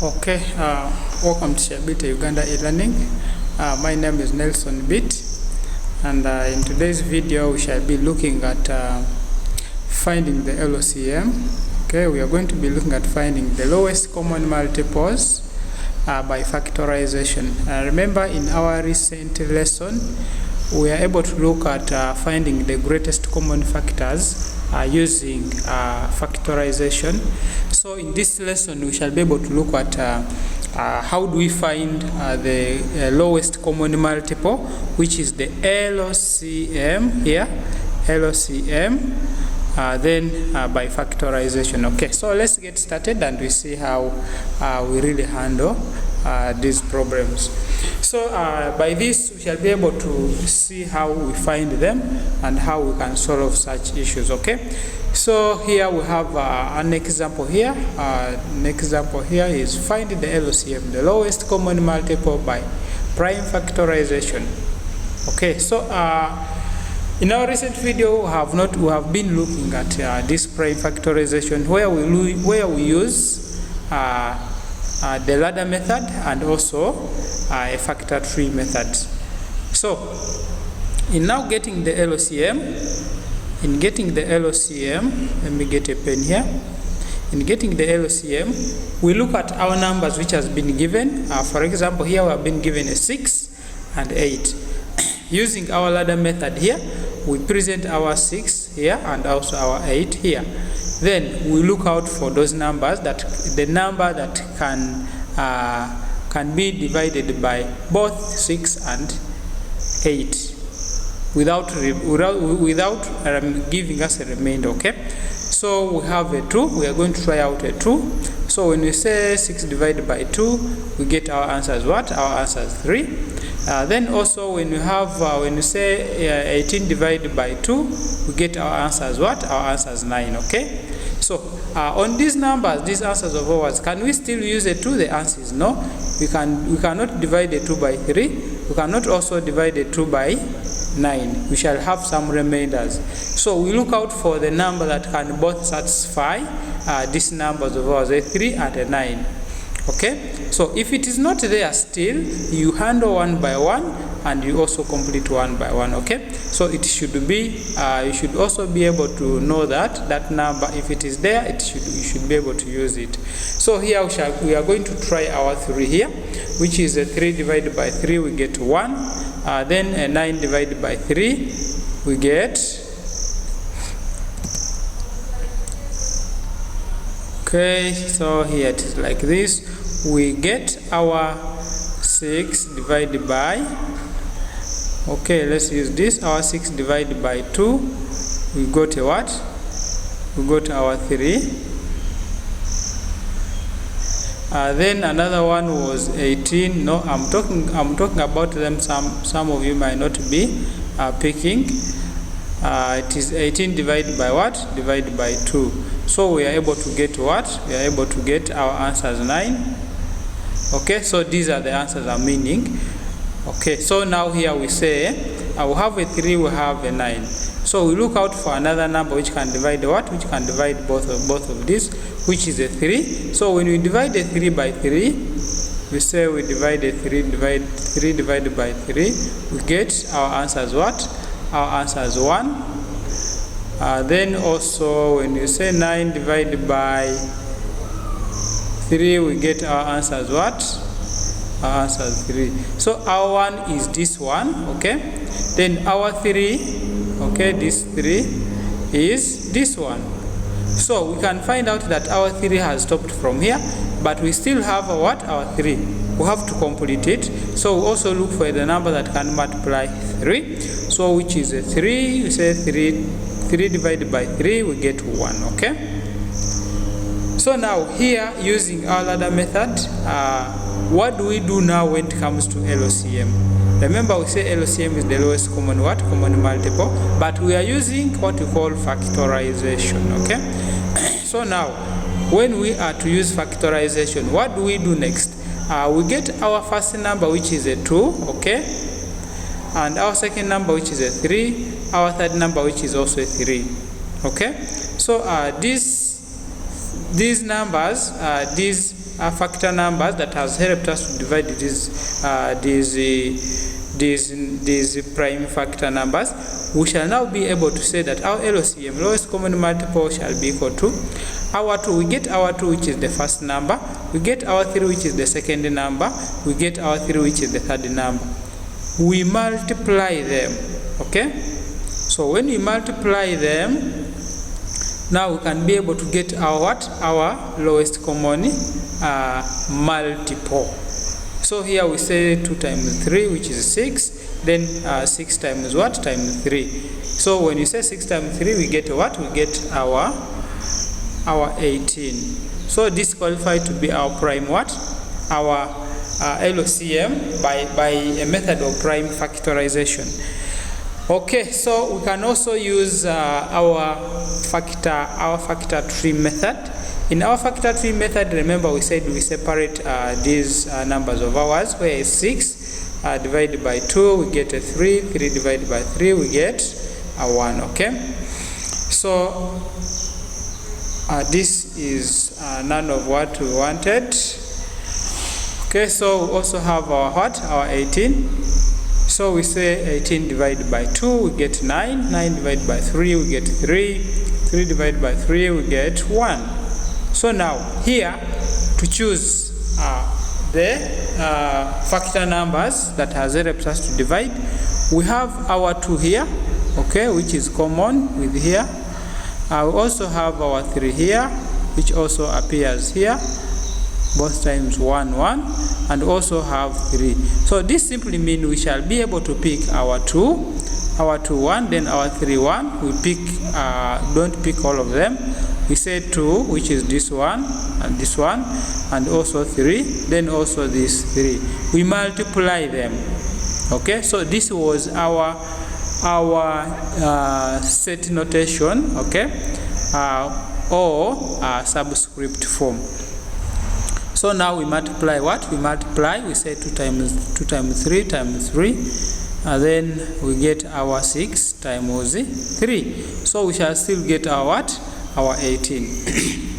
Okay, welcome to Shabita Uganda e-learning. My name is Nelson Bit, and in today's video we shall be looking at finding the LCM. Okay, we are going to be looking at finding the lowest common multiples by factorization. Remember, in our recent lesson we are able to look at finding the greatest common factors using factorization. So in this lesson we shall be able to look at how do we find the lowest common multiple, which is the LCM here, LCM, then by factorization. Okay, so let's get started and we see how we really handle these problems. So by this we shall be able to see how we find them and how we can solve such issues. Okay, so here we have an example here. An example here is find the LCM, the lowest common multiple by prime factorization. Okay, so in our recent video we have been looking at this prime factorization where we use the ladder method and also a factor tree method. So in now getting the LCM, let me get a pen here. In getting the LCM, we look at our numbers which has been given. For example, here we have been given a 6 and 8. Using our ladder method here, we present our 6 here and also our 8 here. Then we look out for those numbers, that the number that can be divided by both 6 and 8 without giving us a remainder. Okay, so we have a 2. We are going to try out a 2. So when we say 6 divided by 2, we get our answer as what? Our answer is 3. Then also when we say 18 divided by 2, we get our answer as what? Our answer is 9. Okay, so on these numbers, these answers of ours, can we still use a 2? The answer is no. We cannot divide a 2 by 3. We cannot also divide a 2 by 9. We shall have some remainders. So we look out for the number that can both satisfy these numbers of ours, a 3 and a 9. Okay, so if it is not there still, you handle one by one and you also complete one by one. Okay, so it should be you should also be able to know that number, if it is there, you should be able to use it. So here we are going to try our 3 here, which is a 3 divided by 3, we get 1. Then a 9 divided by 3, we get, okay, so here it is like this. We get our 6 divided by, okay, let's use this, our 6 divided by 2, we got a what? We got our 3. Then another one was 18. No, I'm talking about them. Some of you might not be picking. It is 18 divided by what? Divided by 2. So we are able to get what? We are able to get our answers 9. Okay, so these are the answers I'm meaning. Okay, so now here we say we have a 3, we have a 9. So we look out for another number which can divide what? Which can divide both of these, which is a 3. So when we divide a 3 by 3, we say we divide a 3 divided by 3, we get our answers what? Our answer is 1. Then also when you say 9 divided by 3, we get our answer is what? Our answer is 3. So our 1 is this one. Okay, then our 3, okay, this 3 is this one. So we can find out that our 3 has stopped from here, but we still have what? Our 3. We have to complete it. So we also look for the number that can multiply 3. So which is a 3. We say 3 divided by 3, we get 1. Okay, so now here using our ladder method, what do we do now when it comes to LCM? Remember, we say LCM is the lowest common what? Common multiple, but we are using what we call factorization. Okay, so now when we are to use factorization, what do we do next? We get our first number, which is a 2, okay, and our second number, which is a 3, our third number, which is also a 3. Okay, so these numbers, these factor numbers that has helped us to divide these prime factor numbers, we shall now be able to say that our LCM, lowest common multiple, shall be equal to our 2. We get our 2, which is the first number. We get our 3, which is the second number. We get our 3, which is the third number. We multiply them. Okay? So when we multiply them, now we can be able to get our what? Our lowest common multiple. So here we say 2 times 3, which is 6. Then 6 times what? Times 3. So when you say 6 times 3, we get what? We get our 18. So this qualifies to be our prime what? Our LCM by a method of prime factorization. Okay, so we can also use our factor tree method. In our factor tree method, remember we said we separate these numbers of ours, where is 6 divided by 2, we get a 3, 3 divided by 3, we get a 1, okay? So this is none of what we wanted. Okay, so we also have our what? Our 18. So we say 18 divided by 2, we get 9. 9 divided by 3, we get 3. 3 divided by 3, we get 1. So now here to choose the factor numbers that has helped us to divide, we have our 2 here, okay, which is common with here. We also have our 3 here, which also appears here, both times 1, 1, and also have 3. So this simply means we shall be able to pick our 2, 1, then our 3, 1. We pick, don't pick all of them. We say 2, which is this one, and also 3, then also this 3. We multiply them. Okay, so this was our set notation, okay, or subscript form. So now we multiply what? We multiply, we say 2 times 3 times 3, and then we get our 6 times 3. So we shall still get our what? Our 18.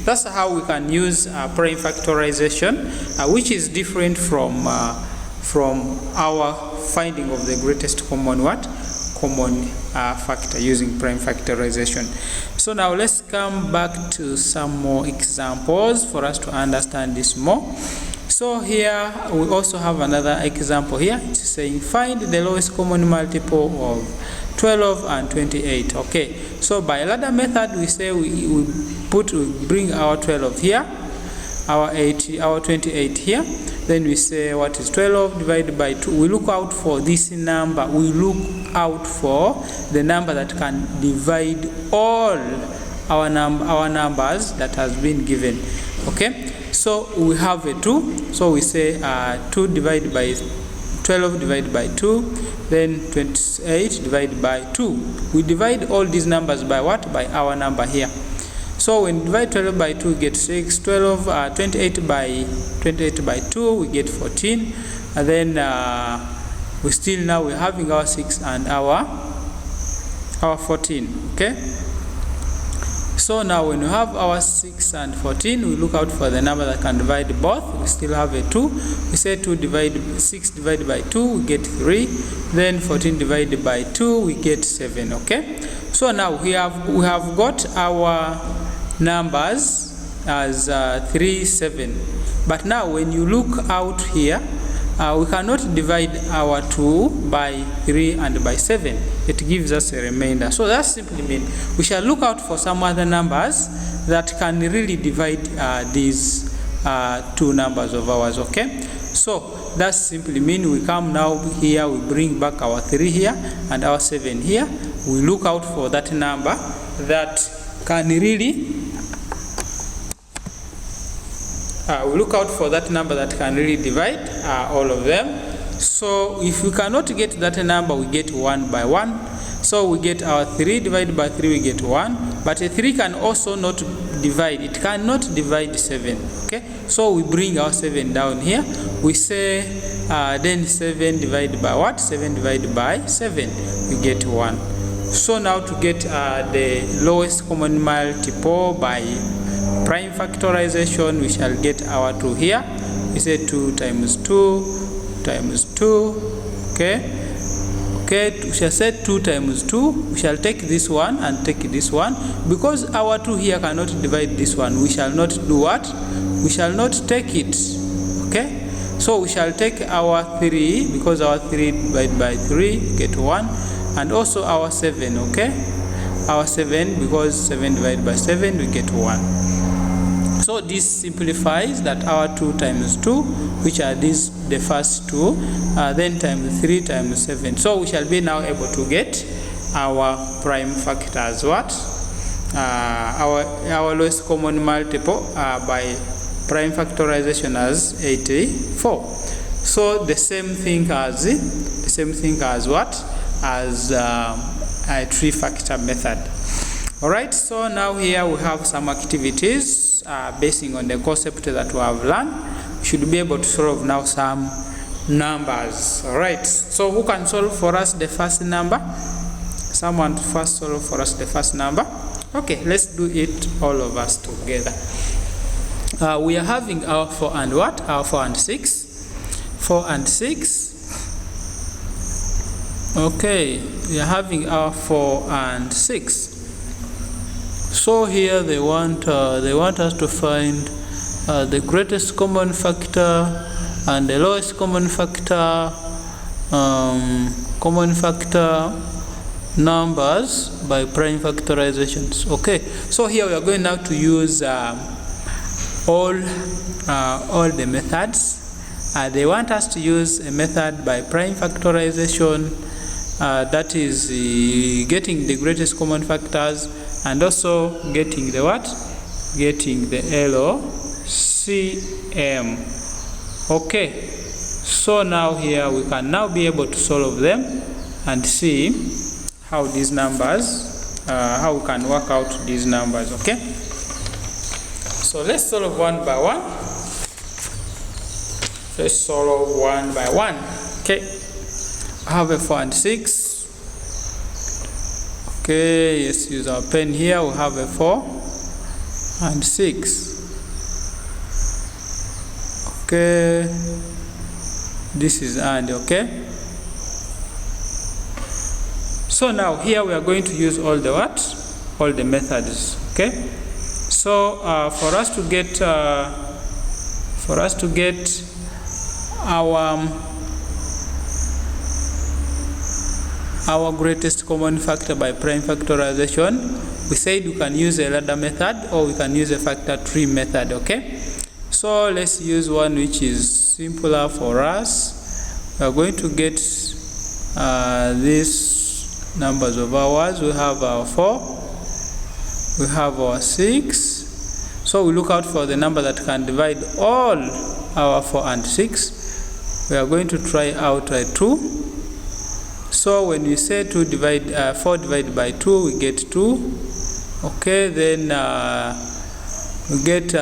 That's how we can use prime factorization, which is different from our finding of the greatest common what? Common factor using prime factorization. So now let's come back to some more examples for us to understand this more. So here we also have another example here. It's saying find the lowest common multiple of 12 and 28. Okay, so by ladder method we say we bring our 12 here, our 28 here. Then we say what is 12 divided by 2. We look out for this number. We look out for the number that can divide all our numbers that has been given. Okay, so we have a 2. So we say 2 divided by 12 divided by 2, then 28 divided by 2. We divide all these numbers by what? By our number here. So when we divide 12 by 2, we get 6. 28 by 2, we get 14. And then we're having our 6 and our 14. Okay. So now when we have our 6 and 14, we look out for the number that can divide both. We still have a 2. We say 6 divided by 2, we get 3. Then 14 divided by 2, we get 7. Okay. So now we have got our numbers as 3, 7. But now when you look out here, we cannot divide our 2 by 3 and by 7. It gives us a remainder. So that simply means we shall look out for some other numbers that can really divide these two numbers of ours. Okay, so that simply means we come now here, we bring back our 3 here and our 7 here. We look out for that number that can really divide all of them. So if we cannot get that number, we get 1 by 1. So we get our 3 divided by 3, we get 1. But a 3 can also not divide. It cannot divide 7. Okay, so we bring our 7 down here. We say then 7 divided by what? 7 divided by 7, we get 1. So now to get the lowest common multiple by prime factorization, we shall get our 2 here. We say 2 times 2 times 2. Okay, we shall say 2 times 2. We shall take this one and take this one. Because our 2 here cannot divide this one, we shall not do what? We shall not take it. Okay, so we shall take our 3, because our 3 divided by 3 get 1, and also our 7. Okay, our 7, because 7 divided by 7 we get 1. So this simplifies that our 2 times 2, which are these, the first 2, then times 3 times 7. So we shall be now able to get our prime factors. What? Our lowest common multiple by prime factorization as 84. So the same thing as what? As a 3-factor method. Alright, so now here we have some activities basing on the concept that we have learned. We should be able to solve now some numbers. Alright, so who can solve for us the first number? Someone to first solve for us the first number. Okay, let's do it all of us together. We are having our 4 and what? Our 4 and 6. 4 and 6. Okay, we are having our 4 and 6. So here they want us to find the greatest common factor and the lowest common factor numbers by prime factorizations. Okay, so here we are going now to use all the methods. They want us to use a method by prime factorization, that is getting the greatest common factors and also getting the what? Getting the LCM. Okay, so now here we can now be able to solve them and see how these numbers, how we can work out these numbers. Okay, so let's solve one by one. Let's solve one by one. Okay, I have a 4 and 6. Okay, let's use our pen here. We have a 4 and 6. Okay, this is and. Okay, so now here we are going to use all the what? All the methods. Okay, so for us to get our greatest common factor by prime factorization, we said we can use a ladder method or we can use a factor tree method. Okay, so let's use one which is simpler for us. We are going to get these numbers of ours. We have our 4, we have our 6. So we look out for the number that can divide all our 4 and 6. We are going to try out a 2. So when we say 4 divided by 2, we get 2. Okay, then we get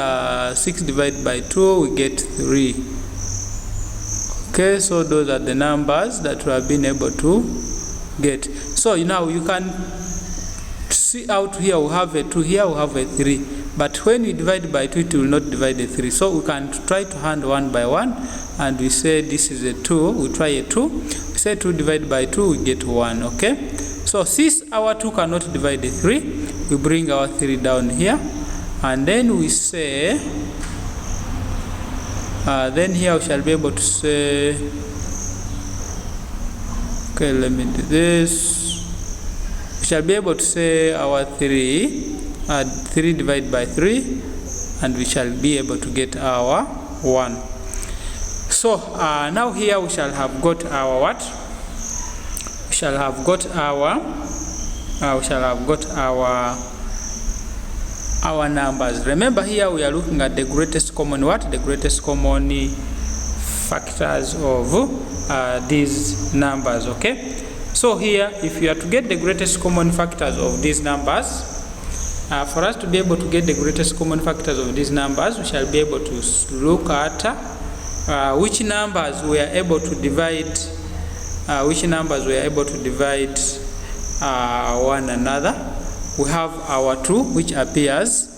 6 divided by 2, we get 3. Okay, so those are the numbers that we have been able to get. So now you can see out here we have a 2, here we have a 3. But when we divide by 2, it will not divide a 3. So we can try to hand one by one. And we say this is a 2. We try a 2. We say 2 divided by 2, we get 1. Okay. So since our 2 cannot divide a 3, we bring our 3 down here. And then we say, then here we shall be able to say, okay, let me do this. We shall be able to say our 3 divided by 3, and we shall be able to get our 1. So now here we shall have got our what? We shall have got our numbers. Remember here we are looking at the greatest common what? The greatest common factors of these numbers. Okay. So here, if you are to get the greatest common factors of these numbers, for us to be able to get the greatest common factors of these numbers, we shall be able to look at which numbers we are able to divide, one another. We have our 2, which appears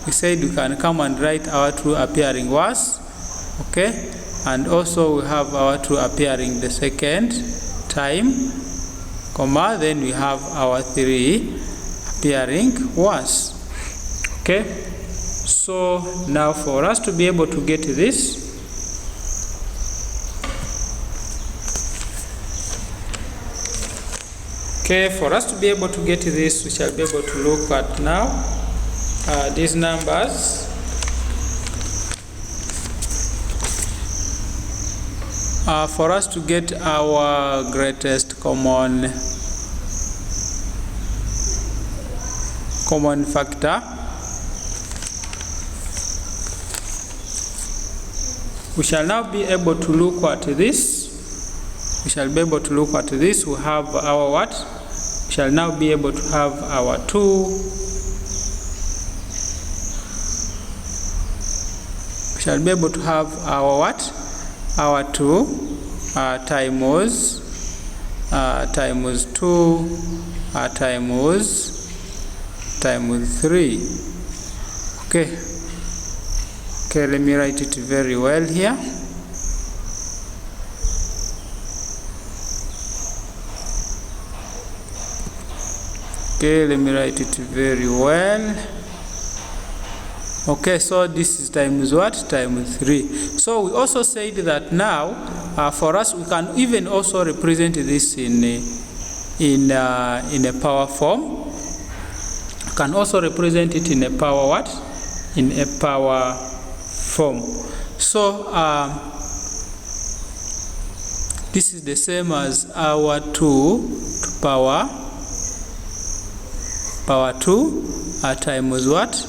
we said we can come and write our true appearing words, okay, and also we have our true appearing the second time, comma, then we have our 3 appearing words. Okay, so now for us to be able to get this, okay, for us to be able to get this, we shall be able to look at now these numbers. For us to get our greatest common factor, we shall now be able to look at this. We shall be able to look at this. We have our what? We shall now be able to have our 2. We shall be able to have our what? Our 2 times 2 times 3. Okay, let me write it very well here. Okay, let me write it very well. Okay, so this is times what? Times 3. So we also said that now for us we can even also represent this in a power form. We can also represent it in a power what? In a power form. So this is the same as our 2 to power 2 times what?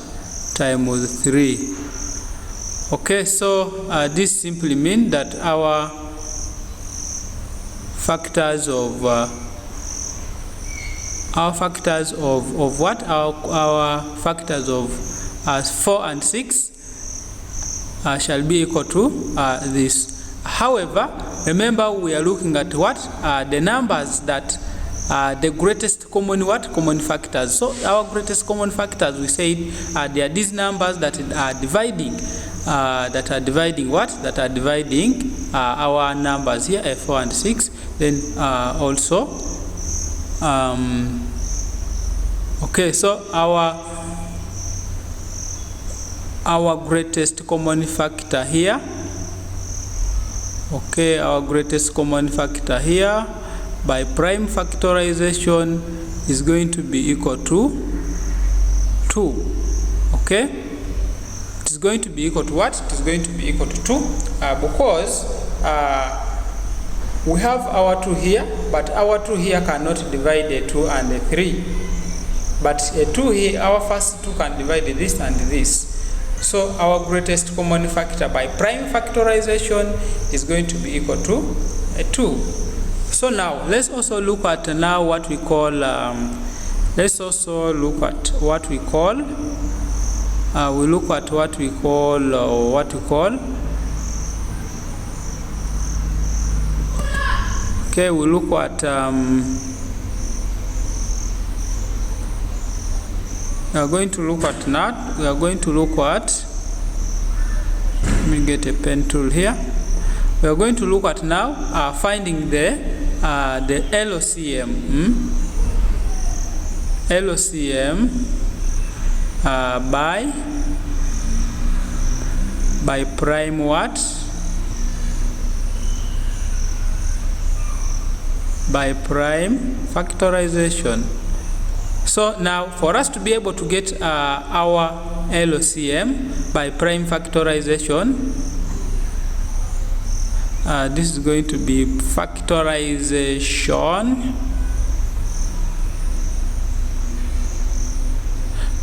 Times 3. Okay, so this simply means that our factors of what? Our factors of 4 and 6 shall be equal to this. However, remember we are looking at what? The numbers that the greatest common what? Common factors. So our greatest common factors, we said they are these numbers that are dividing what? That are dividing our numbers here, 4 and 6. Then also okay, so our greatest common factor here, okay, our greatest common factor here by prime factorization is going to be equal to 2. Okay, it is going to be equal to what? It is going to be equal to 2 because we have our 2 here, but our 2 here cannot divide a 2 and a 3. But a 2 here, our first 2 can divide this and this. So our greatest common factor by prime factorization is going to be equal to a 2. So now let's also look at now what we call okay, we look at we are going to look at let me get a pen tool here. We are going to look at now finding the LCM. LCM by prime what? By prime factorization. So now for us to be able to get our LCM by prime factorization, this is going to be factorization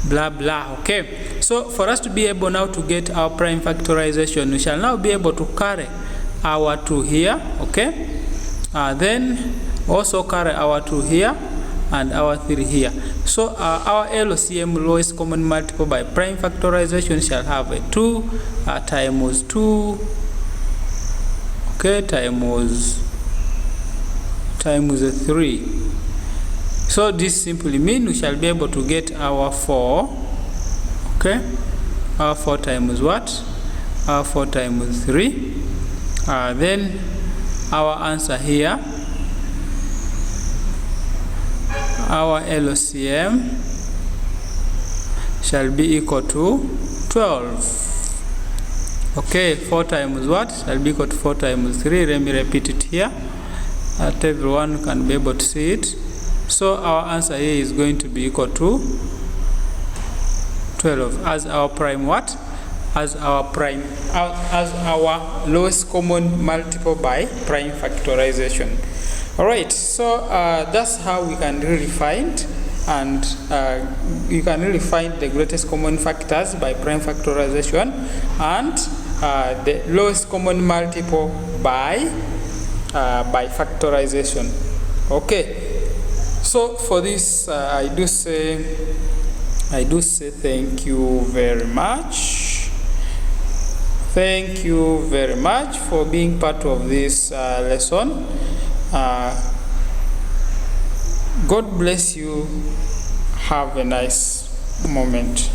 blah blah. Okay, so for us to be able now to get our prime factorization, we shall now be able to carry our 2 here. Okay, then also carry our 2 here and our 3 here. So our LCM, lowest common multiple by prime factorization, shall have a 2 times 2, okay, times a 3. So this simply means we shall be able to get our 4, okay, Our 4 times what? Our 4 times 3. Then our answer here, our LCM shall be equal to 12. Okay, 4 times what? Shall be equal to 4 times 3. Let me repeat it here, that everyone can be able to see it. So our answer here is going to be equal to 12 as our prime what? As our prime, as our lowest common multiple by prime factorization. Alright, so that's how we can really find, and you can really find the greatest common factors by prime factorization and the lowest common multiple by factorization. Okay, so for this I do say thank you very much. Thank you very much for being part of this lesson. God bless you. Have a nice moment.